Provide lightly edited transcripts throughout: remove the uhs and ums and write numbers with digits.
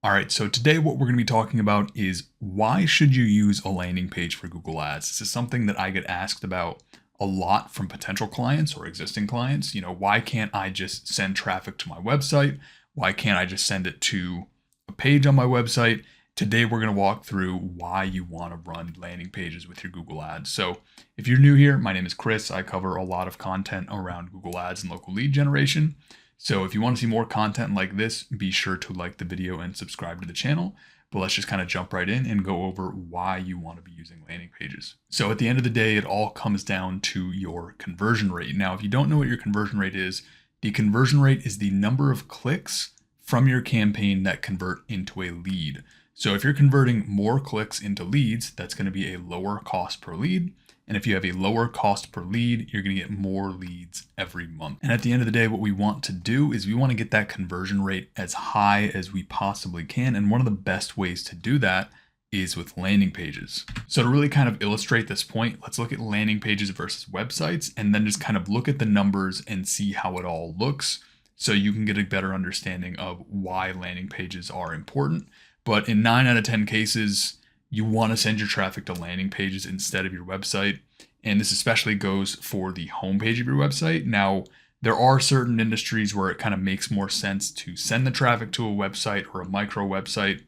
All right, so today what we're going to be talking about is why should you use a landing page for Google Ads? This is something that I get asked about a lot from potential clients or existing clients. Why can't I just send traffic to my website? Why can't I just send it to a page on my website? Today we're going to walk through why you want to run landing pages with your Google Ads. So if you're new here, my name is Chris. I cover a lot of content around Google Ads and local lead generation. So if you want to see more content like this, be sure to like the video and subscribe to the channel. But let's just kind of jump right in and go over why you want to be using landing pages. So at the end of the day, it all comes down to your conversion rate. Now, if you don't know what your conversion rate is, the conversion rate is the number of clicks from your campaign that convert into a lead. So if you're converting more clicks into leads, that's going to be a lower cost per lead. And if you have a lower cost per lead, you're going to get more leads every month. And at the end of the day, what we want to do is we want to get that conversion rate as high as we possibly can. And one of the best ways to do that is with landing pages. So to really kind of illustrate this point, let's look at landing pages versus websites, and then just kind of look at the numbers and see how it all looks so you can get a better understanding of why landing pages are important. But in 9 out of 10 cases, you want to send your traffic to landing pages instead of your website. And this especially goes for the homepage of your website. Now, there are certain industries where it kind of makes more sense to send the traffic to a website or a micro website.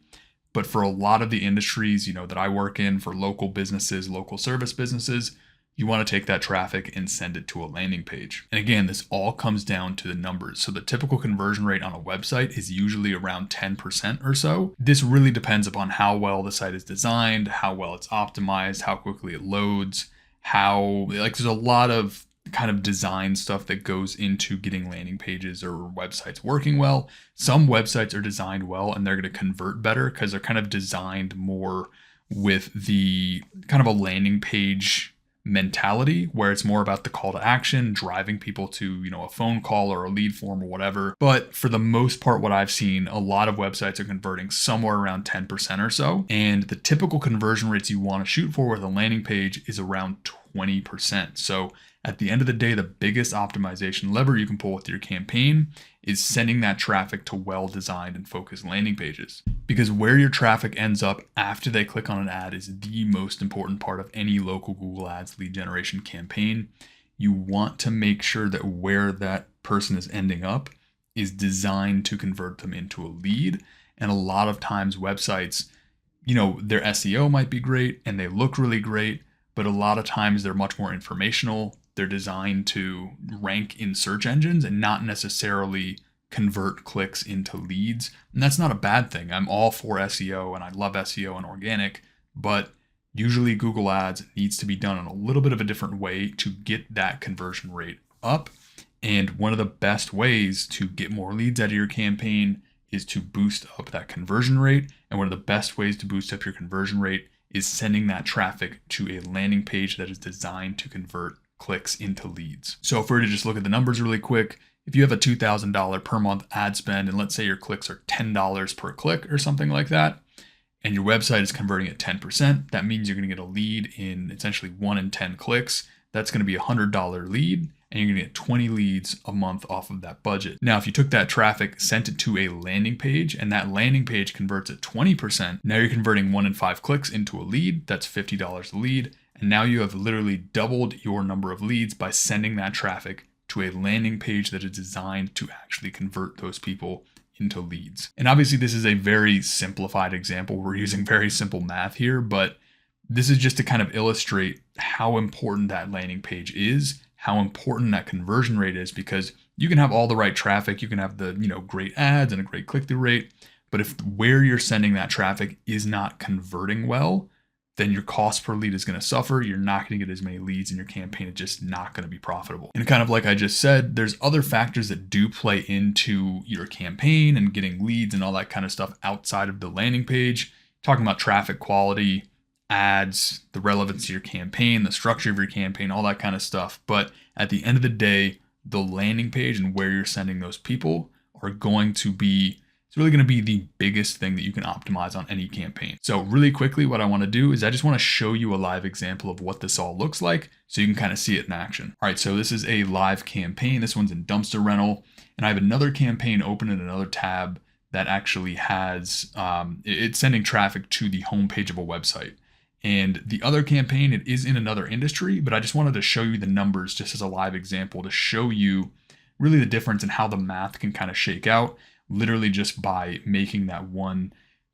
But for a lot of the industries, that I work in, for local businesses, local service businesses, you want to take that traffic and send it to a landing page. And again, this all comes down to the numbers. So the typical conversion rate on a website is usually around 10% or so. This really depends upon how well the site is designed, how well it's optimized, how quickly it loads, there's a lot of kind of design stuff that goes into getting landing pages or websites working well. Some websites are designed well and they're going to convert better because they're kind of designed more with the kind of a landing page mentality where it's more about the call to action, driving people to, a phone call or a lead form or whatever. But for the most part, what I've seen, a lot of websites are converting somewhere around 10% or so. And the typical conversion rates you want to shoot for with a landing page is around 20%. So at the end of the day, the biggest optimization lever you can pull with your campaign is sending that traffic to well-designed and focused landing pages. Because where your traffic ends up after they click on an ad is the most important part of any local Google Ads lead generation campaign. You want to make sure that where that person is ending up is designed to convert them into a lead. And a lot of times websites, their SEO might be great and they look really great, but a lot of times they're much more informational. They're designed to rank in search engines and not necessarily convert clicks into leads. And that's not a bad thing. I'm all for SEO and I love SEO and organic, but usually Google Ads needs to be done in a little bit of a different way to get that conversion rate up. And one of the best ways to get more leads out of your campaign is to boost up that conversion rate. And one of the best ways to boost up your conversion rate is sending that traffic to a landing page that is designed to convert clicks into leads. So if we were to just look at the numbers really quick, if you have a $2,000 per month ad spend, and let's say your clicks are $10 per click or something like that, and your website is converting at 10%, that means you're going to get a lead in essentially 1 in 10 clicks. That's going to be a $100 lead, and you're going to get 20 leads a month off of that budget. Now, if you took that traffic, sent it to a landing page, and that landing page converts at 20%, now you're converting 1 in 5 clicks into a lead. That's $50 a lead. And now you have literally doubled your number of leads by sending that traffic to a landing page that is designed to actually convert those people into leads. And obviously this is a very simplified example. We're using very simple math here, but this is just to kind of illustrate how important that landing page is, how important that conversion rate is, because you can have all the right traffic, you can have the, great ads and a great click-through rate, but if where you're sending that traffic is not converting well, then your cost per lead is going to suffer. You're not going to get as many leads and your campaign is just not going to be profitable. And kind of like I just said, there's other factors that do play into your campaign and getting leads and all that kind of stuff outside of the landing page. Talking about traffic quality, ads, the relevance of your campaign, the structure of your campaign, all that kind of stuff. But at the end of the day, the landing page and where you're sending those people are going to be It's really going to be the biggest thing that you can optimize on any campaign. So really quickly, what I want to do is I just want to show you a live example of what this all looks like so you can kind of see it in action. All right, so this is a live campaign. This one's in dumpster rental. And I have another campaign open in another tab that actually has, it's sending traffic to the homepage of a website. And the other campaign, it is in another industry, but I just wanted to show you the numbers just as a live example to show you really the difference in how the math can kind of shake out, literally just by making that one,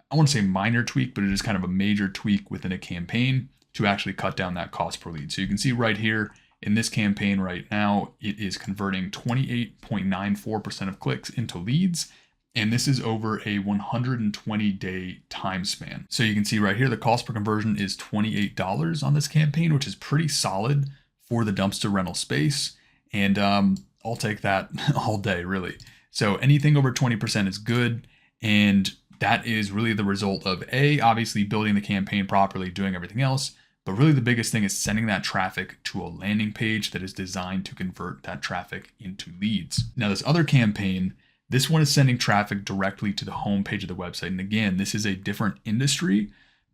I want to say minor tweak, but it is kind of a major tweak within a campaign to actually cut down that cost per lead. So you can see right here in this campaign right now, it is converting 28.94% of clicks into leads. And this is over a 120-day time span. So you can see right here, the cost per conversion is $28 on this campaign, which is pretty solid for the dumpster rental space. And I'll take that all day, really. So anything over 20% is good. And that is really the result of obviously building the campaign properly, doing everything else. But really the biggest thing is sending that traffic to a landing page that is designed to convert that traffic into leads. Now this other campaign, this one is sending traffic directly to the home page of the website. And again, this is a different industry,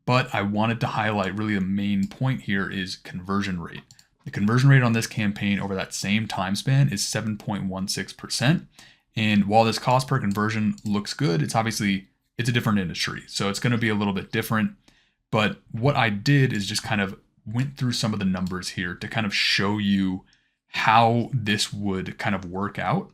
but I wanted to highlight really the main point here is conversion rate. The conversion rate on this campaign over that same time span is 7.16%. And while this cost per conversion looks good, it's a different industry. So it's going to be a little bit different. But what I did is just kind of went through some of the numbers here to kind of show you how this would kind of work out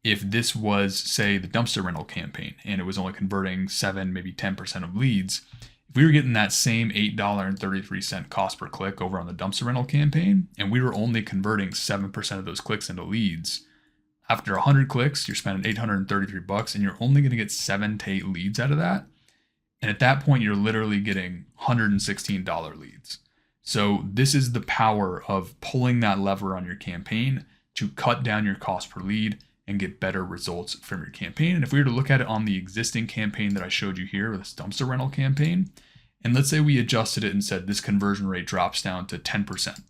if this was, say, the dumpster rental campaign and it was only converting 7, maybe 10% of leads. If we were getting that same $8.33 cost per click over on the dumpster rental campaign, and we were only converting 7% of those clicks into leads, after 100 clicks, you're spending $833 and you're only going to get 7 to 8 leads out of that. And at that point, you're literally getting $116 leads. So this is the power of pulling that lever on your campaign to cut down your cost per lead and get better results from your campaign. And if we were to look at it on the existing campaign that I showed you here, this dumpster rental campaign, and let's say we adjusted it and said this conversion rate drops down to 10%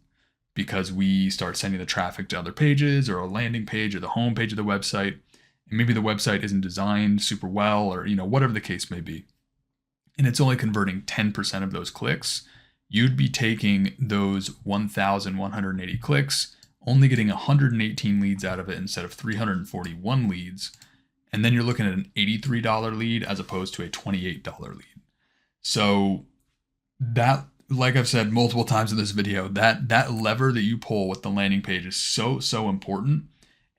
because we start sending the traffic to other pages or a landing page or the home page of the website, and maybe the website isn't designed super well or whatever the case may be, and it's only converting 10% of those clicks, you'd be taking those 1,180 clicks, only getting 118 leads out of it instead of 341 leads. And then you're looking at an $83 lead as opposed to a $28 lead. So that, like I've said multiple times in this video, that lever that you pull with the landing page is so important.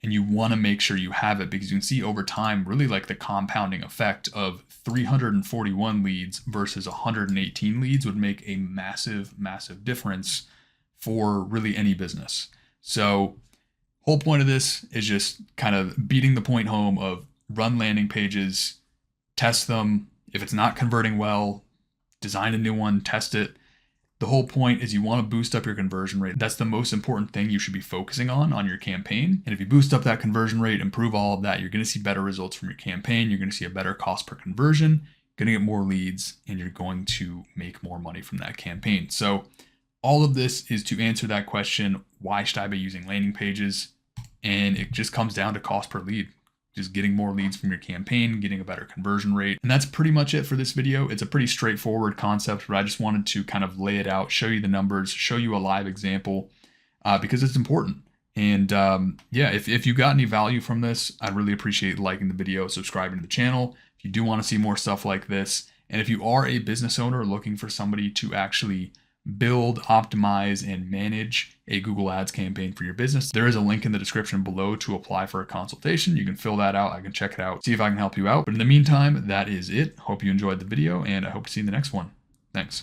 And you want to make sure you have it because you can see over time, really like the compounding effect of 341 leads versus 118 leads would make a massive difference for really any business. So whole point of this is just kind of beating the point home of run landing pages, test them. If it's not converting well, design a new one, test it. The whole point is you want to boost up your conversion rate. That's the most important thing you should be focusing on your campaign. And if you boost up that conversion rate, improve all of that, you're going to see better results from your campaign. You're going to see a better cost per conversion, you're going to get more leads, and you're going to make more money from that campaign. So all of this is to answer that question, why should I be using landing pages? And it just comes down to cost per lead. Just getting more leads from your campaign, getting a better conversion rate. And that's pretty much it for this video. It's a pretty straightforward concept, but I just wanted to kind of lay it out, show you the numbers, show you a live example, because it's important. And yeah, if you got any value from this, I'd really appreciate liking the video, subscribing to the channel. If you do want to see more stuff like this, and if you are a business owner looking for somebody to actually build, optimize, and manage a Google Ads campaign for your business, there is a link in the description below to apply for a consultation. You can fill that out. I can check it out, see if I can help you out. But in the meantime, that is it. Hope you enjoyed the video, and I hope to see you in the next one. Thanks.